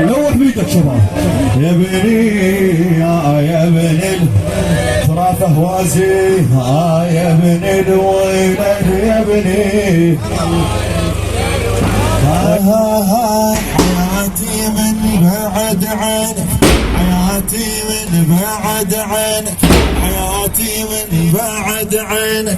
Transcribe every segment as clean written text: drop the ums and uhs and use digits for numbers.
نور بيدك شباب. يا بني يا بني ترى فهوازي يا بني الويلد يا بني. حياتي من بعد عنك، حياتي من بعد عنك، حياتي من بعد عنك،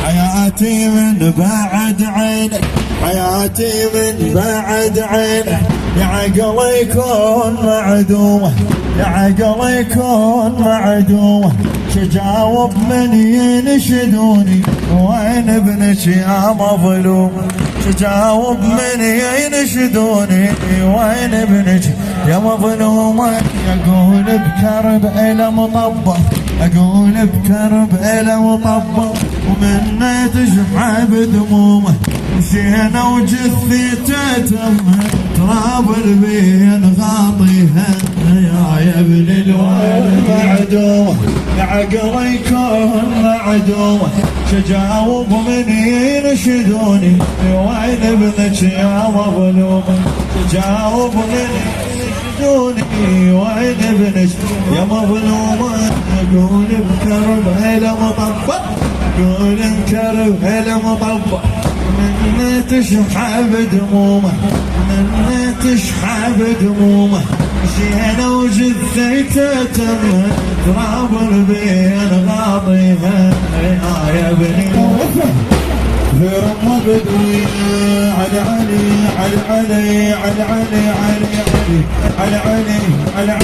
حياتي من بعد عينك، حياتي من بعد عينك. يا عقلي يكون معدومه، يا عقلي يكون معدومه. شجاوب من ينشدوني وين ابنك يا مظلومه. شجاوب من ينشدوني وين ابنك يا مظلومه. يقول بكرب إلى مطبق، أقول بكرب إلى مطبق، ومنه تشحب دمومه. مشينا وجثيته تم تراب البين غاطيها. يا ابن الوالد معدومه، يا عقلي يكون معدومه. شجاوب من ينشدوني وين ابنك يا مظلومه. شجاوب من ينشدوني وين ابنك يا مظلومه. اقول بكرب إلى مطبق، اقول بكرب إلى مطبق، منه تشحب دمومه، منه تشحب دمومه. مشينا وجثيته تم تراب البين غاضيها. يا بني في رمى بدوي علي علي علي علي علي علي علي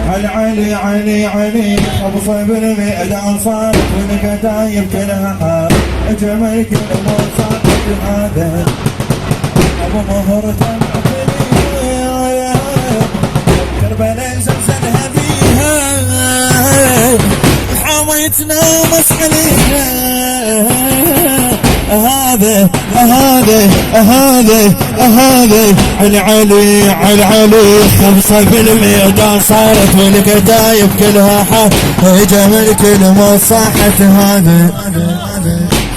علي علي علي علي. ابو صيب الميدان صار والكتايب كلها اجمل كلمه صارت هذا. ابو مهر كربلاء زلزلها بيها، حاويتنا مس عليها. هذا علي علي علي علي. 5 بالميدان صارت والكتايب كلها جمل كلمة صاحت هذا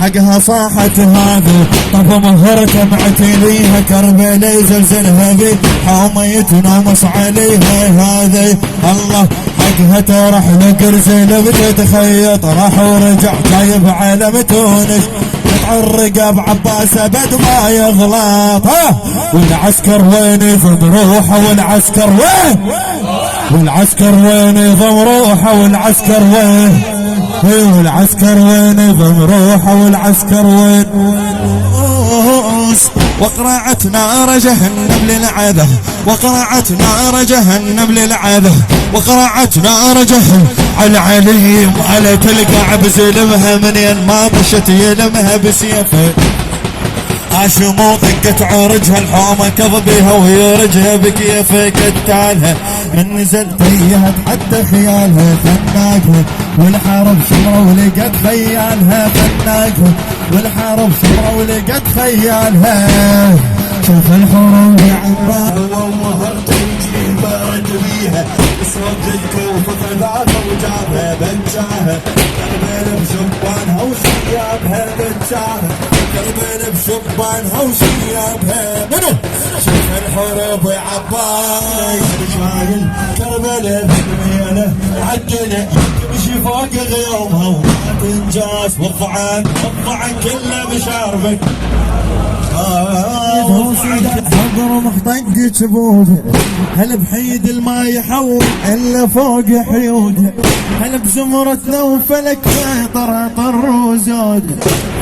حقها صاحت هذا. طب مهرة معتليها كربلاء زلزلها بي، حاميتنا مص عليها هذا. الله حقها ترح لقرزل بتتخيط، راح ورجع جايب علم تونس. الرقاب عباس ابد ما يغلط. والعسكر وين يضم روحه، والعسكر وين، والعسكر وين يضم روحه، والعسكر وين، والعسكر وين يضم روحه، والعسكر وين. وقرعت نار جهنم للعذاب، وقرعت نار جهنم للعذاب، وقرعت نار جهنم على عليم على الكعب. زلمها منين ما طشت يلمها بسيفه. عاشمو طقت عرجها الحومه كظبيها ويرجها بكيفه. قتالها من نزل تيهت حتى خيالها فناقها. والحرب شمرة ولقت خيالها فناقها. والحرب شمرة ولقت خيالها. شوف الحروب يا عباد ومهرت الجيب برد بيها. اسود الكوف ثلاثة وجابها بنجاها. كربل بشبانها وشيابها بنجاها. كربل بشبانها وشيابها. منو شوف الحروب يا عباس شايل كربل بميله عدله تمشي فوق غيومها وما تنجاس. والضعن كله بشاربك. حضر مخطق جبوده. هل بحيد الما يحول الا فوق حيوده. هل بزمرتنا وفلك طر وزوده.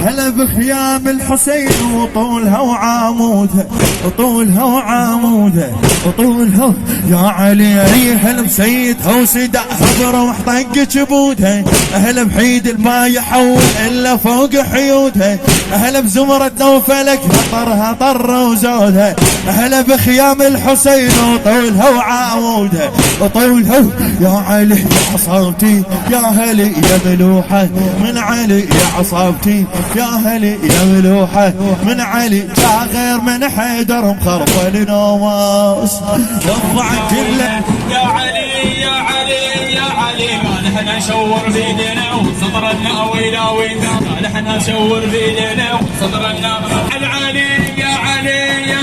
هل بخيام الحسين وطولها وعامودها، وطولها وعامودها، وطولها يا علي. هل بسيدها وسدع حضر ومحطق جبودها. هل بحيد الما يحول الا فوق حيودها. هل بزمرتنا وفلك طرها طر وزودها. هل بخيام الحسين وطولها وعامودها، وطولها يا علي يا عصابتي. يا هلي يا ملوحة من علي يا عصابتي. يا هلي يا ملوحة من علي. يا غير من حيدر مخربل نواس. والضعن كله يا علي يا علي يا علي. ما نحن نشور بيدنا وصدرنا ويلاوينا. ما نحن نشور بيدنا وصدرنا. على علي يا علي يا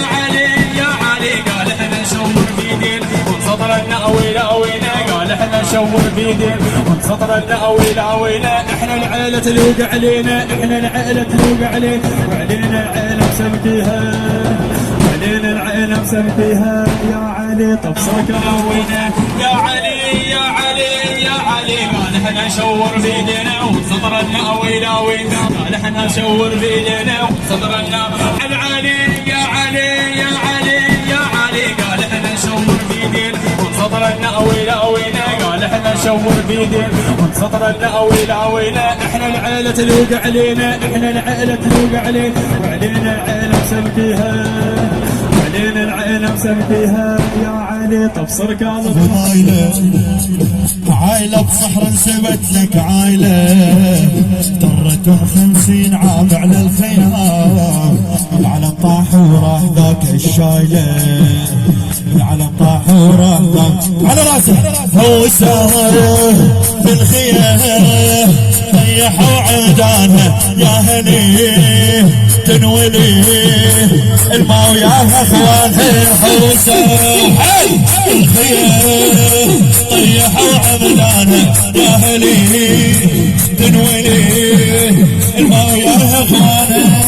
ويلا ويلا قال احنا نشور بيدين وانسطر لنا ويلا ويلا احنا العيلة تلوق علينا احنا العيلة تلوق علينا وعلينا العيلة مسمتيها وعلينا العيلة مسمتيها يا علي تبصرك وينا يا علي يا علي يا علي قال احنا نشور بيدينا وانسطر لنا ويلا ويلا قال احنا نشور بيدينا وانسطر لنا العلي يا علي يا علي يا علي قال احنا نشور بيدينا وانسطر لنا ويلا ويلا قال احنا نشور بيدين وانسطر لنا ويلا ويلا احنا العيلة تلوق علينا احنا العيلة تلوق علينا وعلينا العيلة مسمتيها وعلينا العيلة مسمتيها يا علي تبصر كاظم عايلة بصحر انسبت لك عايلة طرتهم 50 عام على الخيام العلم طاح وراح ذاك الشايلة العلم طاح وراح ذاك على راسه هو ساوى في الخيام طيحوا عيدانها يا هني تنولي الماء وياها اخوانها حوسه الخيام طيحوا عمدانها يا هلي تنولي الماء وياها اخوانها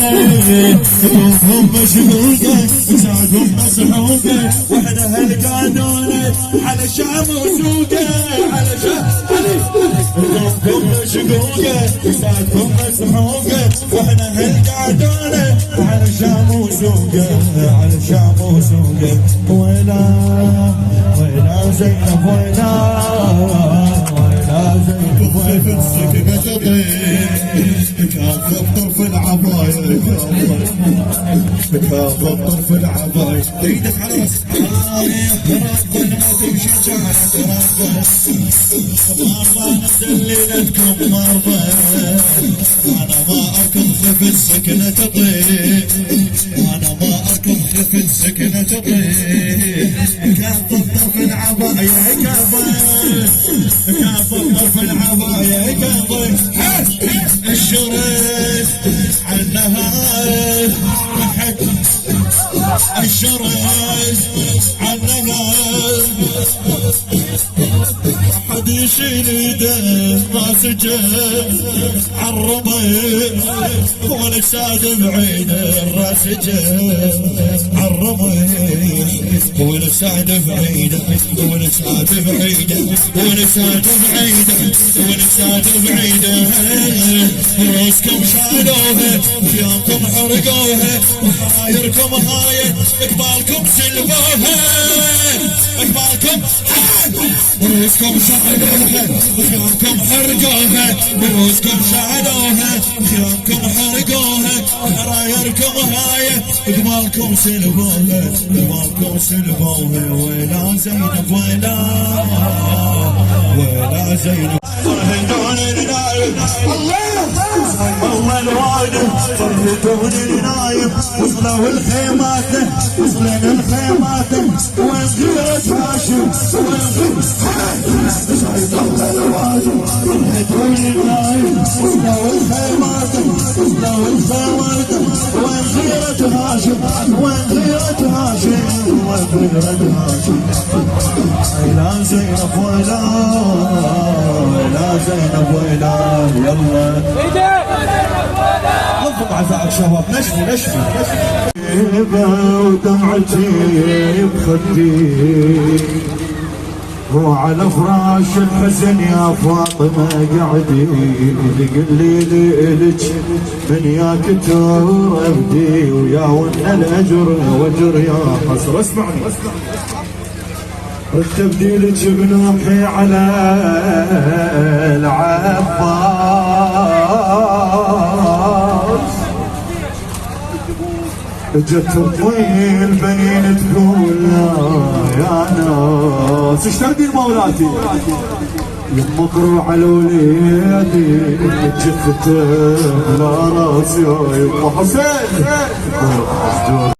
هم مشهوقه وزادهم مسحوقه واحنا هالقانونه على شام وسوقه على شام هم مشهوقه وزادهم مسحوقه واحنا هالقانونه على شام وسوقه على شام وسوقه ويلا ويلا زينب ويلا ويلا زينب ويلا السكنة تطير كافة طرف العباية كافة طرف العباية ايدك على راسك ربنا ما تمشي جارك مرضى نسللتكم مرضى انا ما اركض خف السكنة تطير انا ما اركض خف السكنة تطير كافة طرف العباية كافة طرف العباية كافة الشريف عنها الشريف عنها حد يشيل يده راسجه عالرمي ولا ساد بعيده راسجه عالرمي ولا ساد بعيده ولا ساد بعيده ولا ساد بعيده ولا ساد بعيده روسكم شالوها خيامكم حرقوها وحايركم هايه اقبالكم سلبوها اقبالكم روسكم شالوها خيامكم حرقوها روسكم شالوها خيامكم حرقوها حرايركم هايه اقبالكم سلبوها اقبالكم سلبوها ويلا زينب ويلا ويلا زينب فرهدون النايم الله الوايد فرهدون النايم وصلوا الخيمات وصلنا الخيمات وين غيرت هاشم وين غيرت الله الوايد فرهدون النايم وصلوا الخيمات وصلوا الخيمات وين غيرت هاشم وين غيرت هاشم وين غيرت هاشم ويلا زينب ويلا ويلا زينب ويلا يلا نظم عزاءك شباب نشفي نشفي ودمعتي بخدي وعلى فراش الحزن يا فاطمة قعدي قلي لك من ياك تردي ويا ون الأجر وجر يا حسر اسمعني تبديلك بنوحي على العباس جت الطيل بنين تقول يا ناس ايش تردين مولاتي يما قروع على وليدي جثته لا راس يا يما حسين